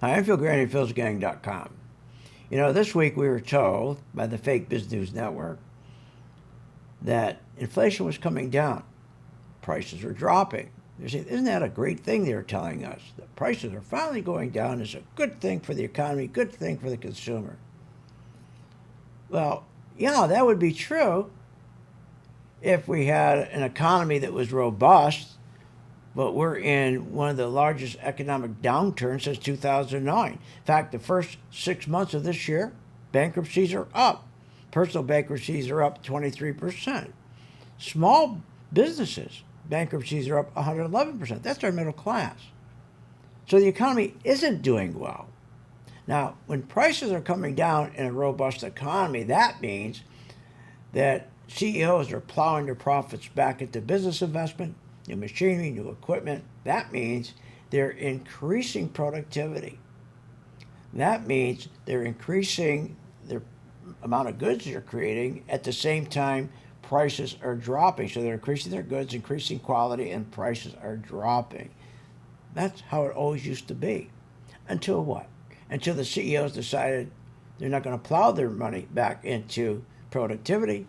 Hi, I'm Phil Grande, philsgang.com. This week we were told by the fake Business News Network that inflation was coming down. Prices are dropping. They're saying, isn't that a great thing they're telling us? The prices are finally going down. It's a good thing for the economy, good thing for the consumer. Well, yeah, that would be true if we had an economy that was robust, but we're in one of the largest economic downturns since 2009. In fact, the first 6 months of this year, bankruptcies are up. Personal bankruptcies are up 23%. Small businesses, bankruptcies are up 111%. That's our middle class. So the economy isn't doing well. Now, when prices are coming down in a robust economy, that means that CEOs are plowing their profits back into business investment, new machinery, new equipment. That means they're increasing productivity. That means they're increasing their amount of goods they're creating. At the same time, prices are dropping. So they're increasing their goods, increasing quality, and prices are dropping. That's how it always used to be. Until what? Until the CEOs decided they're not going to plow their money back into productivity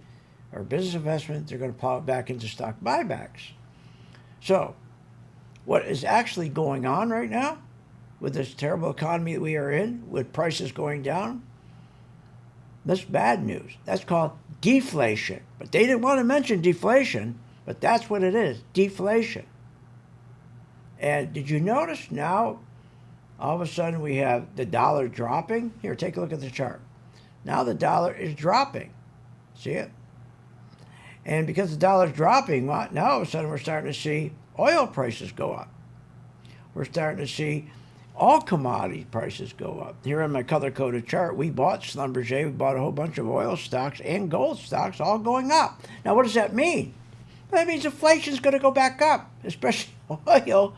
or business investment. They're going to plow it back into stock buybacks. So, what is actually going on right now with this terrible economy that we are in, with prices going down, that's bad news. That's called deflation. But they didn't want to mention deflation, but that's what it is, deflation. And did you notice now, all of a sudden we have the dollar dropping? Here, take a look at the chart. Now the dollar is dropping. See it? And because the dollar's dropping, now all of a sudden we're starting to see oil prices go up. We're starting to see all commodity prices go up. Here on my color-coded chart, we bought Schlumberger, we bought a whole bunch of oil stocks and gold stocks all going up. Now what does that mean? That means inflation's going to go back up, especially oil.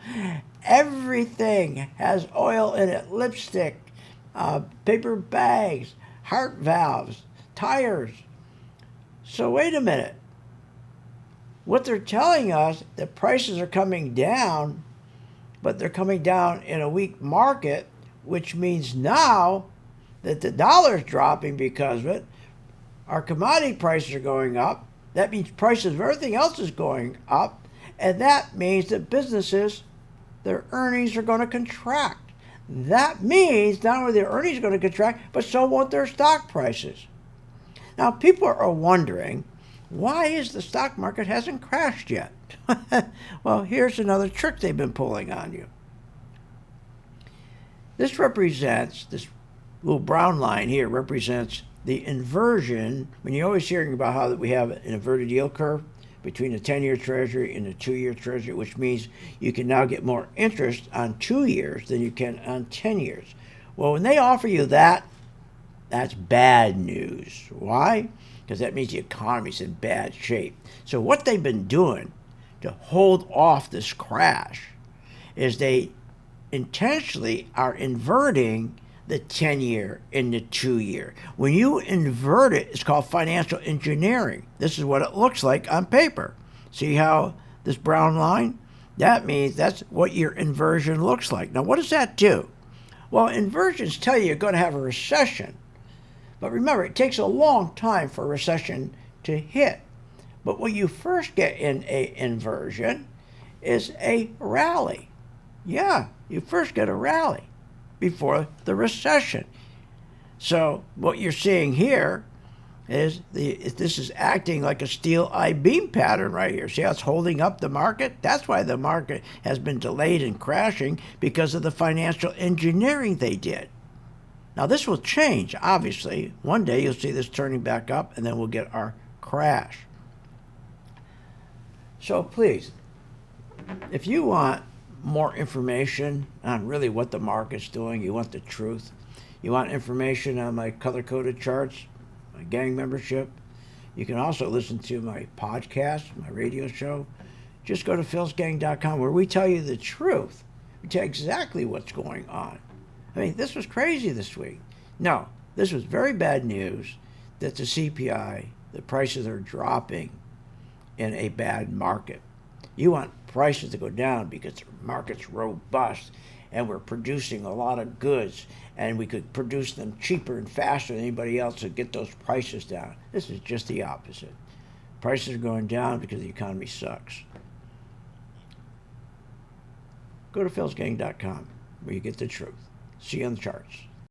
Everything has oil in it. Lipstick, paper bags, heart valves, tires. So wait a minute. What they're telling us, that prices are coming down, but they're coming down in a weak market, which means now that the dollar's dropping because of it, our commodity prices are going up. That means prices of everything else is going up, and that means that businesses, their earnings are going to contract. That means not only their earnings are going to contract, but so won't their stock prices. Now, people are wondering, why is the stock market hasn't crashed yet? Well, here's another trick they've been pulling on you. This little brown line here represents the inversion. When you're always hearing about how we have an inverted yield curve between the 10-year Treasury and the 2-year Treasury, which means you can now get more interest on 2 years than you can on 10 years. Well, when they offer you that, that's bad news. Why? Because that means the economy's in bad shape. So what they've been doing to hold off this crash is they intentionally are inverting the 10-year and the 2-year. When you invert it, it's called financial engineering. This is what it looks like on paper. See how this brown line? That means that's what your inversion looks like. Now, what does that do? Well, inversions tell you you're going to have a recession. But remember, it takes a long time for a recession to hit. But what you first get in an inversion is a rally. Yeah, you first get a rally before the recession. So what you're seeing here is this is acting like a steel I-beam pattern right here. See how it's holding up the market? That's why the market has been delayed and crashing, because of the financial engineering they did. Now, this will change, obviously. One day you'll see this turning back up, and then we'll get our crash. So please, if you want more information on really what the market's doing, you want the truth, you want information on my color-coded charts, my gang membership, you can also listen to my podcast, my radio show. Just go to philsgang.com, where we tell you the truth. We tell you exactly what's going on. I mean, this was crazy this week. No, this was very bad news that the CPI, the prices are dropping in a bad market. You want prices to go down because the market's robust. and we're producing a lot of goods, and we could produce them cheaper and faster than anybody else and get those prices down. This is just the opposite. Prices are going down because the economy sucks. Go to philsgang.com where you get the truth. See you on the charts.